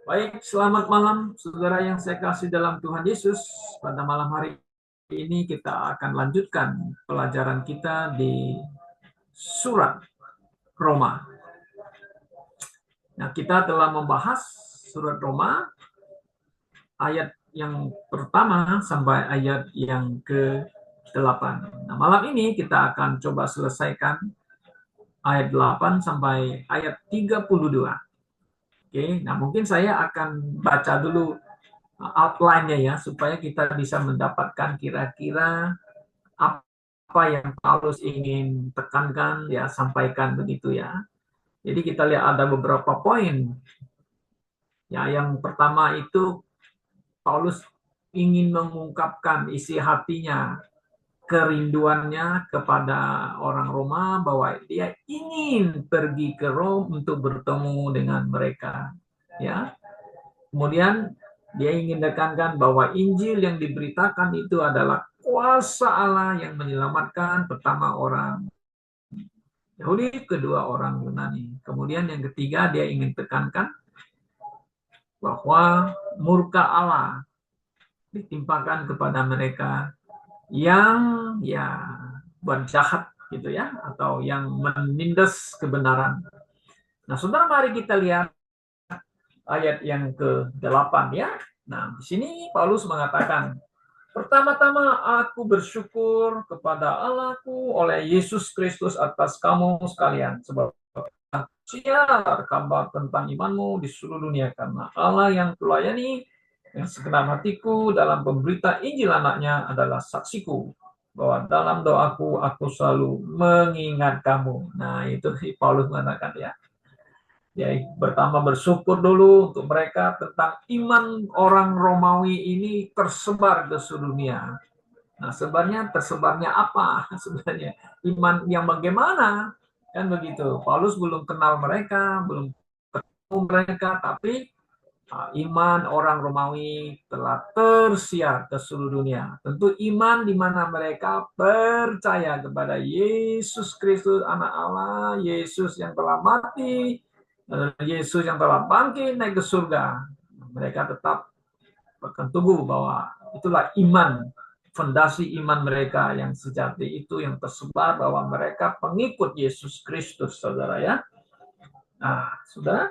Baik, selamat malam saudara yang saya kasih dalam Tuhan Yesus. Pada malam hari ini kita akan lanjutkan pelajaran kita di surat Roma. Nah, kita telah membahas surat Roma ayat yang pertama sampai ayat yang ke-8. Nah, malam ini kita akan coba selesaikan ayat 8 sampai ayat 32. Oke, nah mungkin saya akan baca dulu outline-nya ya, supaya kita bisa mendapatkan kira-kira apa yang Paulus ingin tekankan ya, sampaikan begitu ya. Jadi kita lihat ada beberapa poin. Ya, yang pertama itu Paulus ingin mengungkapkan isi hatinya, kerinduannya kepada orang Roma bahwa dia ingin pergi ke Roma untuk bertemu dengan mereka. Ya, kemudian dia ingin menekankan bahwa Injil yang diberitakan itu adalah kuasa Allah yang menyelamatkan pertama orang Yahudi, kedua orang Yunani. Kemudian yang ketiga dia ingin tekankan bahwa murka Allah ditimpakan kepada mereka yang ya buat jahat gitu ya, atau yang menindas kebenaran. Nah, saudara, mari kita lihat ayat yang ke-8 ya. Nah, di sini Paulus mengatakan, pertama-tama aku bersyukur kepada Allahku oleh Yesus Kristus atas kamu sekalian, sebab siar kabar tentang imanmu di seluruh dunia, karena Allah yang kulayani yang segenap hatiku dalam pemberita Injil anaknya adalah saksiku bahwa dalam doaku aku selalu mengingat kamu. Nah, itu Paulus mengatakan ya. Ya, pertama bersyukur dulu untuk mereka tentang iman orang Romawi ini tersebar ke seluruh dunia. Nah, sebenarnya tersebarnya apa? Sebenarnya iman yang bagaimana? Kan begitu. Paulus belum kenal mereka, belum ketemu mereka, tapi iman orang Romawi telah tersiar ke seluruh dunia. Tentu iman di mana mereka percaya kepada Yesus Kristus, Anak Allah, Yesus yang telah mati, Yesus yang telah bangkit naik ke surga. Mereka tetap akan teguh bahwa itulah iman, fondasi iman mereka yang sejati itu yang tersebar bahwa mereka pengikut Yesus Kristus, saudara ya. Nah, saudara,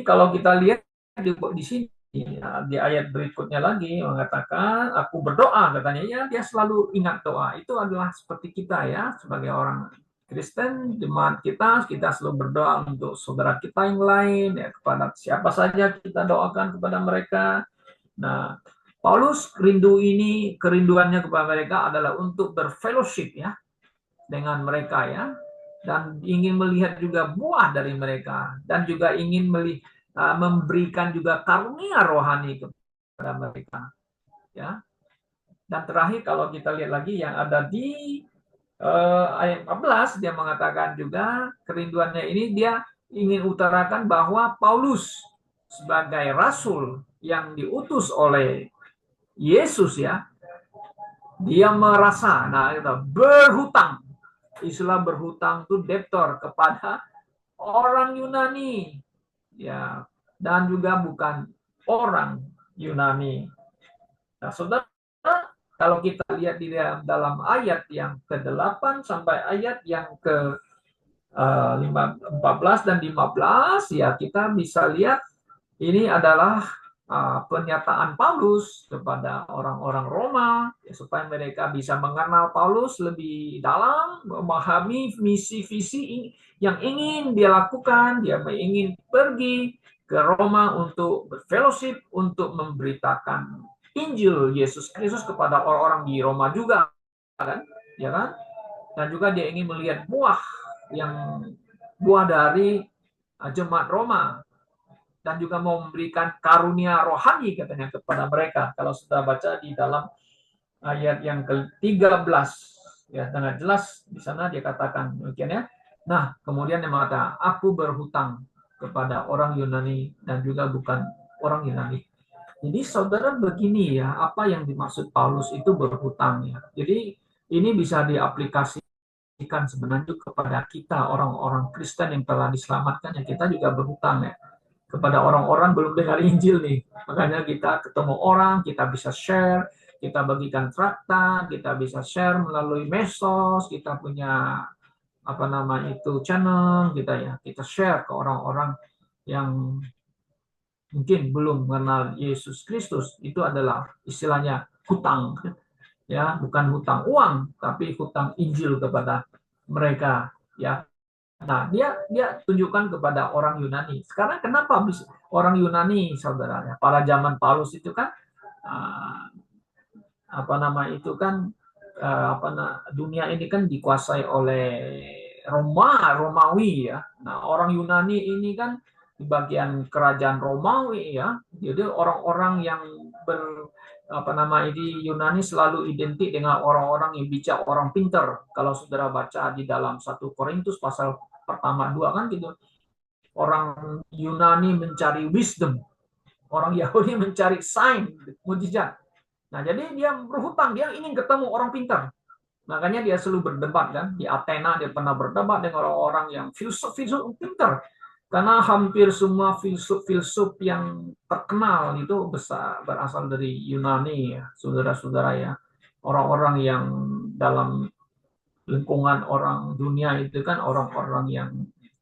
kalau kita lihat di sini ya, di ayat berikutnya lagi mengatakan aku berdoa, katanya ya, dia selalu ingat doa. Itu adalah seperti kita ya, sebagai orang Kristen, jemaat kita selalu berdoa untuk saudara kita yang lain ya, kepada siapa saja kita doakan kepada mereka. Nah, Paulus kerinduannya kepada mereka adalah untuk berfellowship ya dengan mereka ya, dan ingin melihat juga buah dari mereka, dan juga ingin memberikan juga karunia rohani kepada mereka ya. Dan terakhir kalau kita lihat lagi yang ada di ayat 14, dia mengatakan juga kerinduannya ini, dia ingin utarakan bahwa Paulus sebagai rasul yang diutus oleh Yesus ya, dia merasa berhutang. Istilah berhutang itu debtor kepada orang Yunani ya, dan juga bukan orang Yunani. Nah, saudara, kalau kita lihat di dalam ayat yang ke-8 sampai ayat yang ke 14 dan 15 ya, kita bisa lihat ini adalah pernyataan Paulus kepada orang-orang Roma ya, supaya mereka bisa mengenal Paulus lebih dalam, memahami misi visi yang ingin dia lakukan. Dia ingin pergi ke Roma untuk berfellowship, untuk memberitakan Injil Yesus Kristus kepada orang-orang di Roma juga, kan? Ya kan? Dan juga dia ingin melihat buah dari jemaat Roma, dan juga mau memberikan karunia rohani katanya kepada mereka. Kalau sudah baca di dalam ayat yang ke-13 ya, dengan jelas di sana dia katakan demikian ya. Nah, kemudian dia mengatakan aku berhutang kepada orang Yunani dan juga bukan orang Yunani. Jadi saudara, begini ya, apa yang dimaksud Paulus itu berhutang ya. Jadi ini bisa diaplikasikan sebenarnya kepada kita orang-orang Kristen yang telah diselamatkan, yang kita juga berhutang ya kepada orang-orang belum dengar Injil nih. Makanya kita ketemu orang, kita bisa share, kita bagikan traktat, kita bisa share melalui medsos, kita punya apa nama itu channel kita ya, kita share ke orang-orang yang mungkin belum mengenal Yesus Kristus. Itu adalah istilahnya hutang, ya, bukan hutang uang, tapi hutang Injil kepada mereka, ya. Nah, dia tunjukkan kepada orang Yunani. Sekarang kenapa orang Yunani, saudara, ya, pada zaman Paulus itu kan uh, apa nama itu kan dunia ini kan dikuasai oleh Romawi ya. Nah, orang Yunani ini kan di bagian kerajaan Romawi ya. Jadi orang-orang yang apa nama ini Yunani selalu identik dengan orang-orang yang bijak, orang pinter. Kalau saudara baca di dalam 1 Korintus pasal pertama 2 kan gitu. Orang Yunani mencari wisdom, orang Yahudi mencari sign, mujizat. Nah, jadi dia berhutang, dia ingin ketemu orang pintar. Makanya dia selalu berdebat kan. Di Athena dia pernah berdebat dengan orang-orang yang filsuf-filsuf pintar. Karena hampir semua filsuf-filsuf yang terkenal itu berasal dari Yunani ya, saudara-saudara ya. Orang-orang yang dalam lingkungan orang dunia itu kan orang-orang yang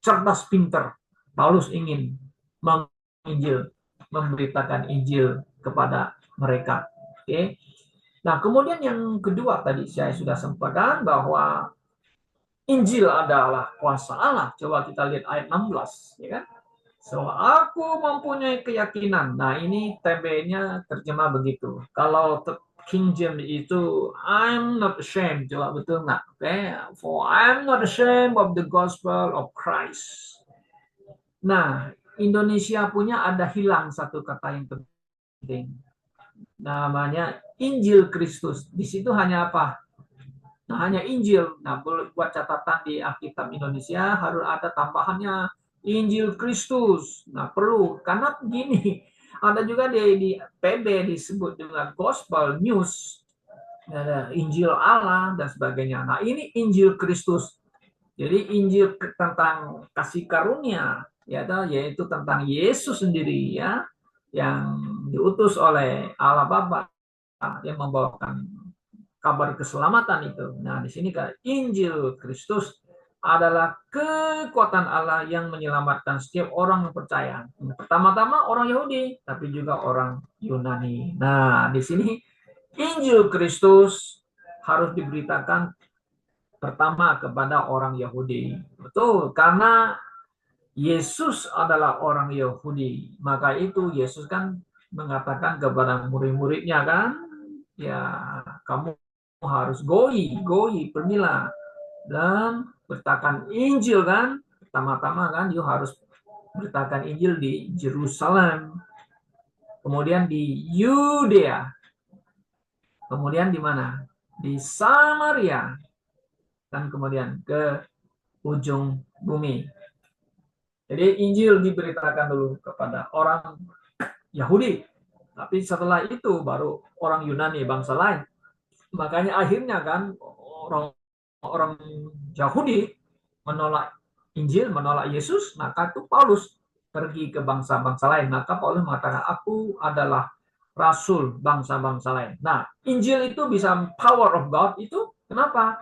cerdas pintar. Paulus ingin menginjil, memberitakan Injil kepada mereka. Oke. Nah, kemudian yang kedua tadi saya sudah sampaikan bahwa Injil adalah kuasa Allah. Coba kita lihat ayat 16, ya kan? So, aku mempunyai keyakinan. Nah, ini TB-nya terjemah begitu. Kalau King James itu I'm not ashamed. Coba betul nggak? Oke, okay? For I'm not ashamed of the gospel of Christ. Nah, Indonesia punya ada hilang satu kata yang penting. Namanya Injil Kristus. Di situ hanya apa? Nah, hanya Injil. Nah, buat catatan di Alkitab Indonesia harus ada tambahannya Injil Kristus. Nah, perlu. Karena begini, ada juga di PB disebut dengan Gospel News. Ada Injil Allah dan sebagainya. Nah, ini Injil Kristus. Jadi Injil tentang kasih karunia, yaitu tentang Yesus sendiri ya, yang diutus oleh Allah Bapa yang membawakan kabar keselamatan itu. Nah, di sini kan Injil Kristus adalah kekuatan Allah yang menyelamatkan setiap orang yang percaya. Pertama-tama orang Yahudi, tapi juga orang Yunani. Nah, di sini Injil Kristus harus diberitakan pertama kepada orang Yahudi. Betul, karena Yesus adalah orang Yahudi. Maka itu Yesus kan mengatakan kepada murid-muridnya kan, ya kamu harus pergilah dan beritakan Injil kan. Pertama-tama kan you harus beritakan Injil di Yerusalem, kemudian di Yudea, kemudian di mana? Di Samaria, dan kemudian ke ujung bumi. Jadi Injil diberitakan dulu kepada orang Yahudi, tapi setelah itu baru orang Yunani, bangsa lain. Makanya akhirnya kan orang Yahudi menolak Injil, menolak Yesus, maka itu Paulus pergi ke bangsa-bangsa lain. Maka Paulus mengatakan, aku adalah rasul bangsa-bangsa lain. Nah, Injil itu bisa power of God itu kenapa?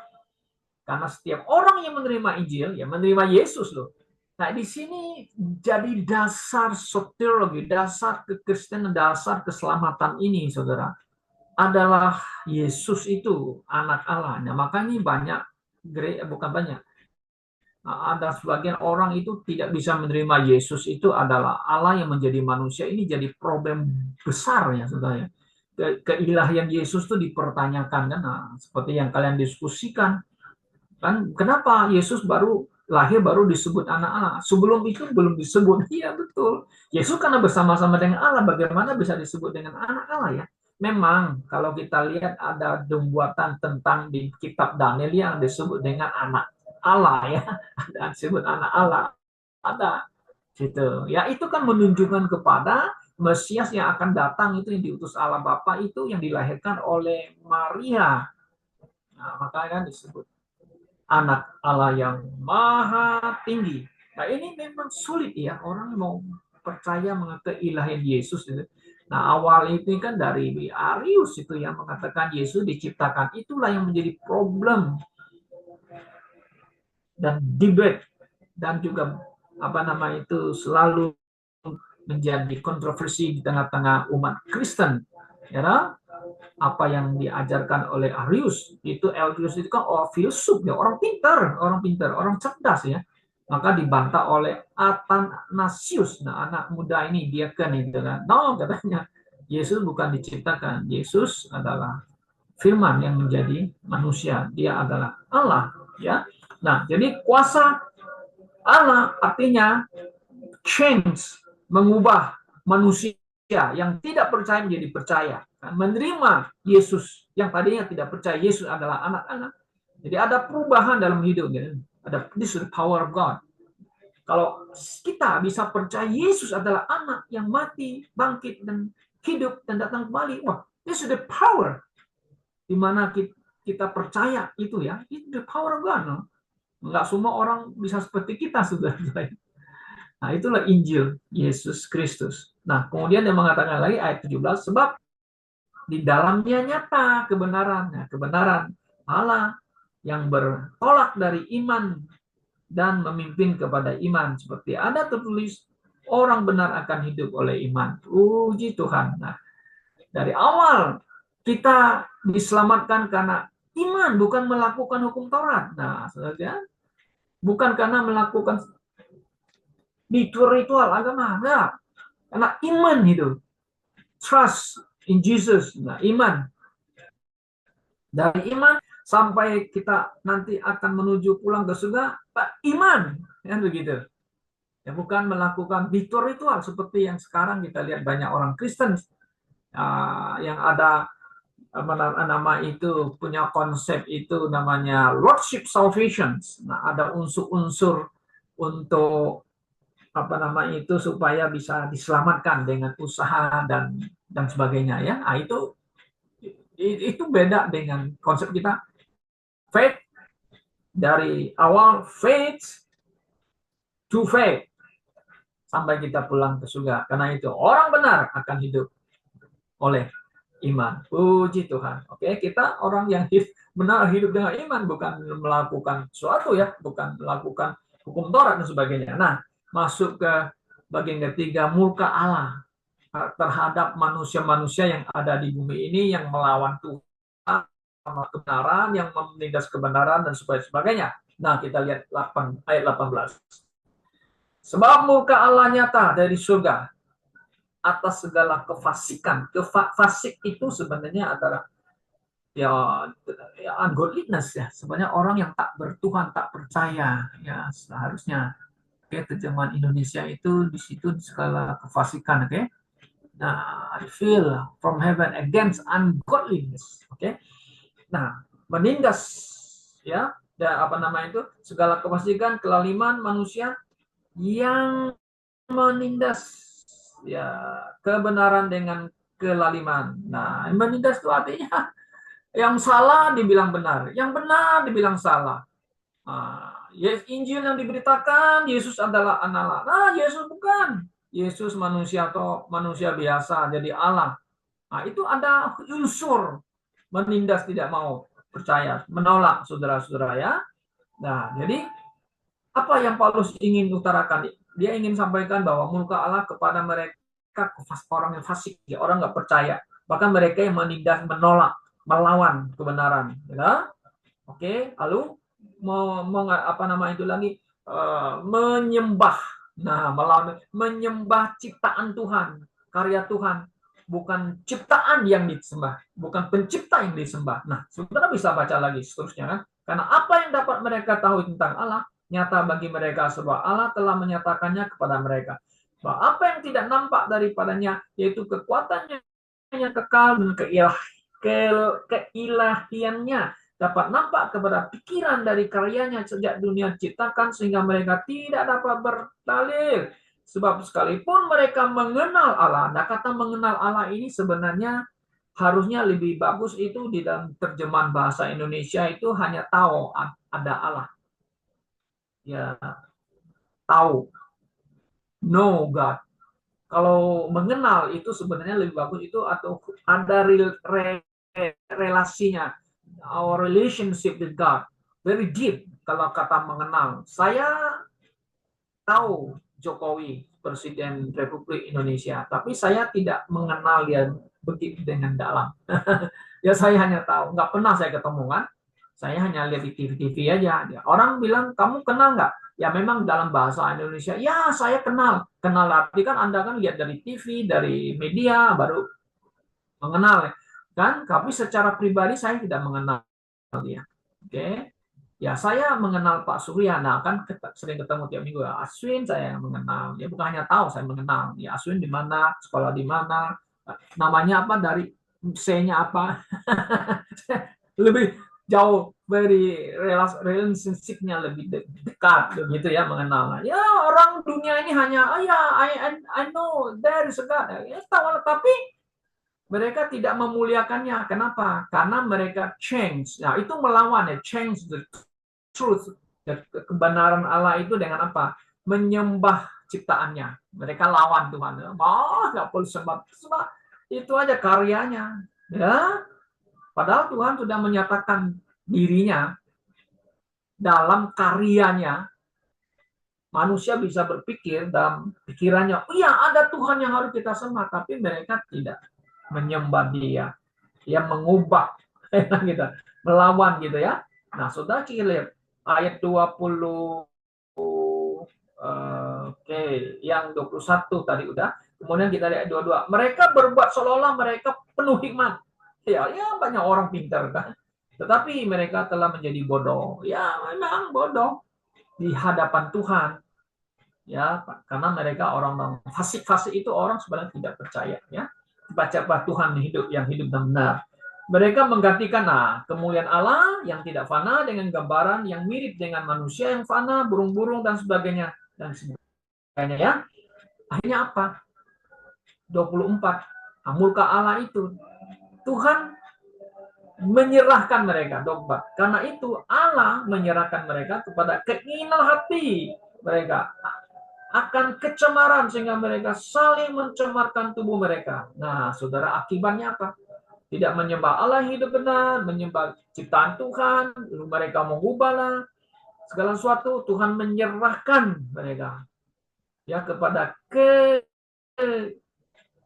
Karena setiap orang yang menerima Injil, ya menerima Yesus loh. Nah, di sini jadi dasar soteriologi, dasar kekristenan, dasar keselamatan ini, saudara, adalah Yesus itu anak Allah. Nah, makanya banyak, bukan banyak, ada sebagian orang itu tidak bisa menerima Yesus itu adalah Allah yang menjadi manusia. Ini jadi problem besar ya, saudara. Keilahian Yesus itu dipertanyakan kan, nah, seperti yang kalian diskusikan. Kan kenapa Yesus baru lahir baru disebut anak Allah? Sebelum itu belum disebut. Iya betul. Yesus karena bersama-sama dengan Allah, bagaimana bisa disebut dengan anak Allah ya? Memang kalau kita lihat ada pembuatan tentang di kitab Daniel yang disebut dengan anak Allah ya, ada disebut anak Allah, ada gitu. Ya itu kan menunjukkan kepada Mesias yang akan datang itu yang diutus Allah Bapa itu yang dilahirkan oleh Maria. Nah, makanya kan disebut anak Allah yang maha tinggi. Nah ini memang sulit ya, orang mau percaya mengenai keilahian Yesus itu. Nah, awal itu kan dari Arius itu yang mengatakan Yesus diciptakan. Itulah yang menjadi problem dan debate dan juga itu selalu menjadi kontroversi di tengah-tengah umat Kristen. Ya, apa yang diajarkan oleh Arius itu kan filsuf ya, orang pintar, orang cerdas ya. Maka dibantah oleh Athanasius. Nah, anak muda ini dia kan itu kan. No, katanya Yesus bukan diciptakan. Yesus adalah firman yang menjadi manusia. Dia adalah Allah, ya. Nah, jadi kuasa Allah artinya change, mengubah manusia yang tidak percaya menjadi percaya, menerima Yesus yang tadinya tidak percaya Yesus adalah anak-anak. Jadi ada perubahan dalam hidupnya. Ada this is the power of God. Kalau kita bisa percaya Yesus adalah anak yang mati, bangkit dan hidup dan datang kembali, wah, this is the power. Di mana kita percaya itu ya, itu the power of God. No? Enggak semua orang bisa seperti kita, sudah. Nah, itulah Injil Yesus Kristus. Nah, kemudian dia mengatakan lagi ayat 17, sebab di dalamnya nyata kebenaran. Nah, kebenaran Allah yang bertolak dari iman dan memimpin kepada iman. Seperti ada tertulis, orang benar akan hidup oleh iman. Puji Tuhan. Nah, dari awal kita diselamatkan karena iman, bukan melakukan hukum Taurat. Nah, saudara, bukan karena melakukan ritual agama, enggak. Karena iman itu. Trust in Jesus. Nah, iman. Dari iman sampai kita nanti akan menuju pulang ke surga, iman. Ya, begitu. Ya, bukan melakukan ritual seperti yang sekarang kita lihat banyak orang Kristen yang ada nama itu punya konsep itu namanya Lordship Salvation. Nah, ada unsur-unsur untuk itu supaya bisa diselamatkan dengan usaha dan sebagainya ya. Nah, itu beda dengan konsep kita. Faith dari awal, faith to faith sampai kita pulang ke surga. Karena itu orang benar akan hidup oleh iman. Puji Tuhan. Oke, kita orang yang benar hidup dengan iman, bukan melakukan sesuatu ya, bukan melakukan hukum Taurat dan sebagainya. Nah, masuk ke bagian ketiga, murka Allah terhadap manusia-manusia yang ada di bumi ini yang melawan Tuhan, kebenaran, yang menindas kebenaran dan sebagainya. Nah, kita lihat ayat 18. Sebab murka Allah nyata dari surga atas segala kefasikan. Fasik itu sebenarnya adalah ya ungodliness ya. Sebenarnya orang yang tak bertuhan, tak percaya ya seharusnya. Oke, terjemahan Indonesia itu di situ segala kefasikan, oke. Nah, I feel from heaven against ungodliness, oke. Nah, menindas ya, itu segala kefasikan, kelaliman manusia yang menindas ya kebenaran dengan kelaliman. Nah, menindas itu artinya yang salah dibilang benar, yang benar dibilang salah. Injil yang diberitakan Yesus adalah anak Allah. Nah, Yesus bukan. Yesus manusia atau manusia biasa jadi Allah. Nah, itu ada unsur menindas, tidak mau percaya, menolak, saudara-saudara ya. Nah, jadi apa yang Paulus ingin utarakan? Dia ingin sampaikan bahwa murka Allah kepada mereka orang yang fasik, ya, orang nggak percaya, bahkan mereka yang menindas, menolak, melawan kebenaran. Ya? Oke, lalu itu lagi menyembah. Nah, melawan, menyembah ciptaan Tuhan, karya Tuhan, bukan ciptaan yang disembah, bukan pencipta yang disembah. Nah, saudara bisa baca lagi seterusnya kan? Karena apa yang dapat mereka tahu tentang Allah nyata bagi mereka, sebab Allah telah menyatakannya kepada mereka. Bahwa apa yang tidak nampak daripadanya, yaitu kekuatannya yang kekal dan keilahiannya dapat nampak kepada pikiran dari karyanya sejak dunia diciptakan, sehingga mereka tidak dapat berdalil. Sebab sekalipun mereka mengenal Allah, nah kata mengenal Allah ini sebenarnya harusnya lebih bagus itu di dalam terjemahan bahasa Indonesia itu hanya tahu ada Allah. Ya, tahu, know God. Kalau mengenal itu sebenarnya lebih bagus itu atau ada relasinya, our relationship with God very deep. Kalau kata mengenal, saya tahu Jokowi Presiden Republik Indonesia, tapi saya tidak mengenal dia begitu dengan dalam. Ya saya hanya tahu, nggak pernah saya ketemu kan. Saya hanya lihat di TV-TV aja. Orang bilang, kamu kenal nggak? Ya memang dalam bahasa Indonesia, ya saya kenal. Kenal arti kan Anda kan lihat dari TV, dari media, baru mengenal. Kan? Tapi secara pribadi saya tidak mengenal dia. Oke. Ya saya mengenal Pak Surya, nah kan sering ketemu tiap minggu ya. Aswin saya mengenal, ya bukan hanya tahu saya mengenal. Ya Aswin di mana, sekolah di mana, namanya apa dari C-nya apa, lebih jauh very relationship-nya lebih dekat begitu ya mengenal. Ya orang dunia ini hanya ya I know there is a God. Ya, tahu tapi mereka tidak memuliakannya. Kenapa? Karena mereka change. Nah, itu melawan ya, change the truth. Kebenaran Allah itu dengan apa? Menyembah ciptaannya. Mereka lawan Tuhan. Nggak perlu sembah. Sembah. Itu aja karyanya. Ya, padahal Tuhan sudah menyatakan dirinya dalam karyanya. Manusia bisa berpikir dalam pikirannya, iya ada Tuhan yang harus kita sembah, tapi mereka tidak menyembah Dia. Dia mengubah gitu, melawan gitu ya. Nah, sudah kita ayat 20 oke, yang 21 tadi udah. Kemudian kita lihat 22. Mereka berbuat seolah-olah mereka penuh hikmat. Ya banyak orang pintar kan. Tetapi mereka telah menjadi bodoh. Ya, memang bodoh di hadapan Tuhan. Ya, karena mereka orang-orang fasik-fasik itu orang sebenarnya tidak percaya ya. Baca Tuhan yang hidup dan benar. Mereka menggantikan kemuliaan Allah yang tidak fana dengan gambaran yang mirip dengan manusia yang fana, burung-burung dan sebagainya dan sebagainya ya. Akhirnya apa? 24. Murka Allah itu Tuhan menyerahkan mereka 24. Karena itu Allah menyerahkan mereka kepada keinginan hati mereka akan kecemaran sehingga mereka saling mencemarkan tubuh mereka. Nah, saudara, akibatnya apa? Tidak menyembah Allah yang hidup benar, menyembah ciptaan Tuhan, lalu mereka mengubahlah segala sesuatu. Tuhan menyerahkan mereka ya kepada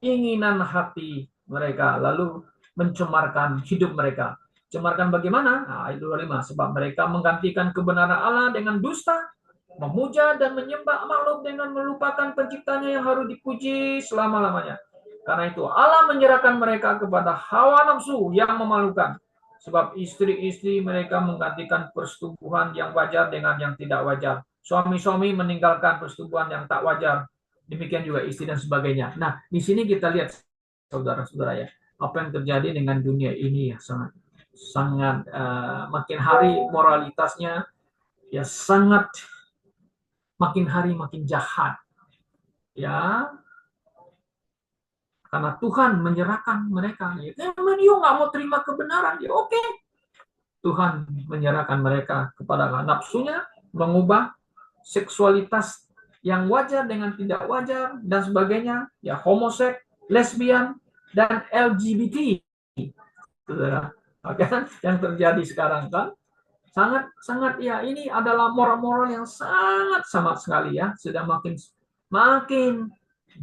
keinginan hati mereka, lalu mencemarkan hidup mereka. Cemarkan bagaimana? Ayat 25. Sebab mereka menggantikan kebenaran Allah dengan dusta, memuja dan menyembah makhluk dengan melupakan penciptanya yang harus dipuji selama-lamanya. Karena itu Allah menyerahkan mereka kepada hawa nafsu yang memalukan. Sebab istri-istri mereka menggantikan persetubuhan yang wajar dengan yang tidak wajar. Suami-suami meninggalkan persetubuhan yang tak wajar. Demikian juga istri dan sebagainya. Nah, di sini kita lihat saudara-saudara ya, apa yang terjadi dengan dunia ini ya sangat makin hari moralitasnya ya sangat makin hari makin jahat ya, karena Tuhan menyerahkan mereka ya. You nggak mau terima kebenaran ya oke, Tuhan menyerahkan mereka kepada nafsunya, mengubah seksualitas yang wajar dengan tidak wajar dan sebagainya ya, homoseks, lesbian dan LGBT. Yang terjadi sekarang kan sangat ya, ini adalah moral-moral yang sangat sekali ya, sudah makin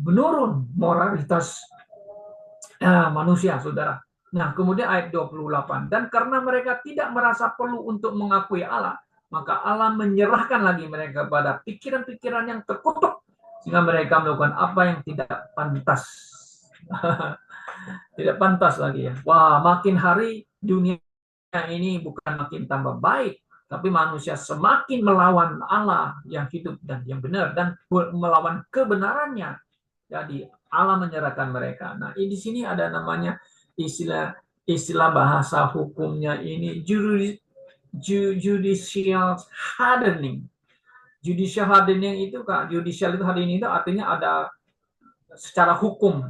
menurun moralitas manusia, saudara. Nah, kemudian ayat 28. Dan karena mereka tidak merasa perlu untuk mengakui Allah, maka Allah menyerahkan lagi mereka pada pikiran-pikiran yang terkutuk, sehingga mereka melakukan apa yang tidak pantas. Tidak pantas lagi ya. Wah, makin hari dunia ini bukan makin tambah baik, tapi manusia semakin melawan Allah yang hidup dan yang benar, dan melawan kebenarannya. Jadi Allah menyerahkan mereka. Nah, di sini ada namanya istilah bahasa hukumnya ini judicial hardening. Judicial hardening itu judicial itu hardening itu artinya ada secara hukum.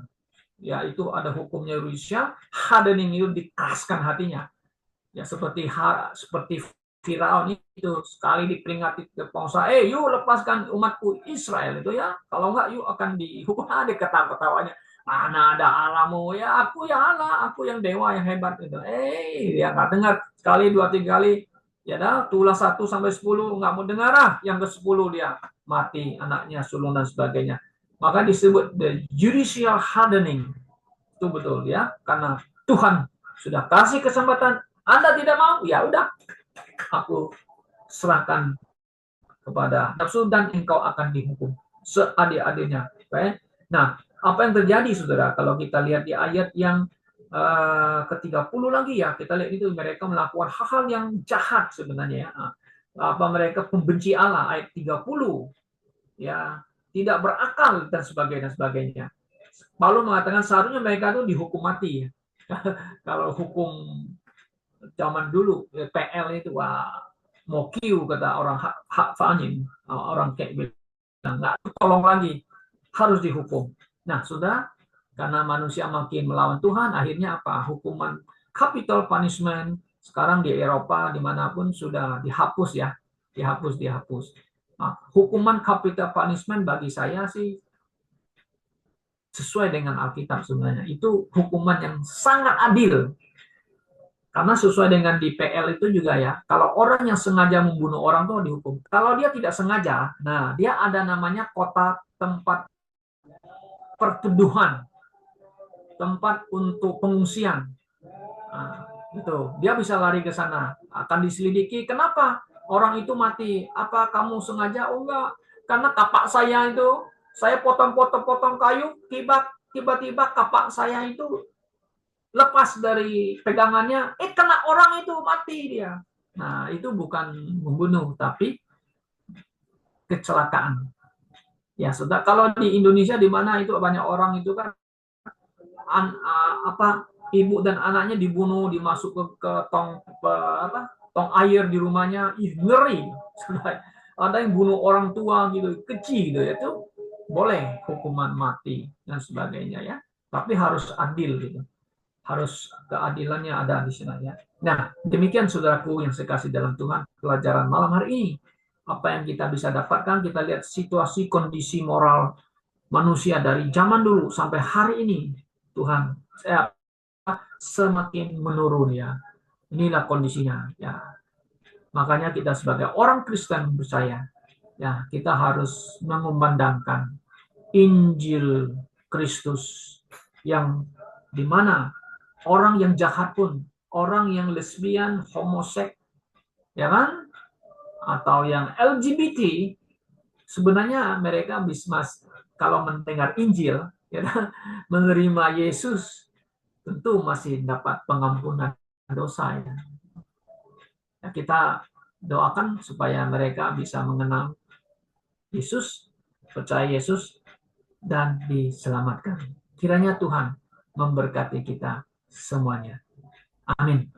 Ya, itu ada hukumnya judicial, hardening itu dikeraskan hatinya. Ya seperti Firaun itu sekali diperingati ke pengusaha, yuk lepaskan umatku Israel itu ya, kalau enggak yuk akan dihukum. Ada ketawa-ketawanya, mana ada Allahmu ya, aku ya Allah, aku yang dewa yang hebat itu. Dia nggak dengar, sekali dua tiga kali ya dah, tulah 1 sampai 10 nggak mau dengar, yang ke 10 dia mati, anaknya sulung dan sebagainya. Maka disebut the judicial hardening. Itu betul ya, karena Tuhan sudah kasih kesempatan, Anda tidak mau, ya udah, aku serahkan kepada nafsu dan engkau akan dihukum seadil-adilnya. Okay? Nah, apa yang terjadi saudara kalau kita lihat di ayat yang ke-30 lagi ya, kita lihat itu mereka melakukan hal-hal yang jahat sebenarnya ya. Apa mereka pembenci Allah, ayat 30 ya, tidak berakal dan sebagainya. Paulus mengatakan seharusnya mereka itu dihukum mati. Kalau hukum zaman dulu PL itu wah, mau kiu kata orang hak fanin, orang kayak bilang nggak tolong lagi, harus dihukum. Nah sudah, karena manusia makin melawan Tuhan, akhirnya apa, hukuman capital punishment sekarang di Eropa dimanapun sudah dihapus ya, dihapus. Nah, hukuman capital punishment bagi saya sih sesuai dengan Alkitab sebenarnya, itu hukuman yang sangat adil. Karena sesuai dengan di PL itu juga ya, kalau orang yang sengaja membunuh orang tuh dihukum. Kalau dia tidak sengaja, nah dia ada namanya kota tempat perteduhan, tempat untuk pengungsian. Nah, itu dia bisa lari ke sana, akan diselidiki. Kenapa orang itu mati? Apa kamu sengaja? Oh enggak, karena kapak saya itu, saya potong-potong kayu, tiba-tiba kapak saya itu lepas dari pegangannya, kena orang itu mati dia. Nah, itu bukan membunuh, tapi kecelakaan. Ya, sudah. Kalau di Indonesia di mana itu banyak orang itu kan ibu dan anaknya dibunuh, dimasuk ke tong air di rumahnya, ngeri. Ada yang bunuh orang tua gitu, kecil gitu ya, itu boleh hukuman mati dan sebagainya ya. Tapi harus adil gitu. Harus keadilannya ada di sana ya. Nah, demikian saudaraku yang saya kasih dalam Tuhan, pelajaran malam hari ini. Apa yang kita bisa dapatkan, kita lihat situasi kondisi moral manusia dari zaman dulu sampai hari ini. Tuhan, saya semakin menurun ya. Inilah kondisinya ya. Makanya kita sebagai orang Kristen percaya ya, kita harus mengumandangkan Injil Kristus yang dimana orang yang jahat pun, orang yang lesbian, homoseks, ya kan, atau yang LGBT, sebenarnya mereka bisa, kalau mendengar Injil, ya kan, menerima Yesus, tentu masih dapat pengampunan dosa ya. Ya, kita doakan supaya mereka bisa mengenal Yesus, percaya Yesus, dan diselamatkan. Kiranya Tuhan memberkati kita semuanya. Amin.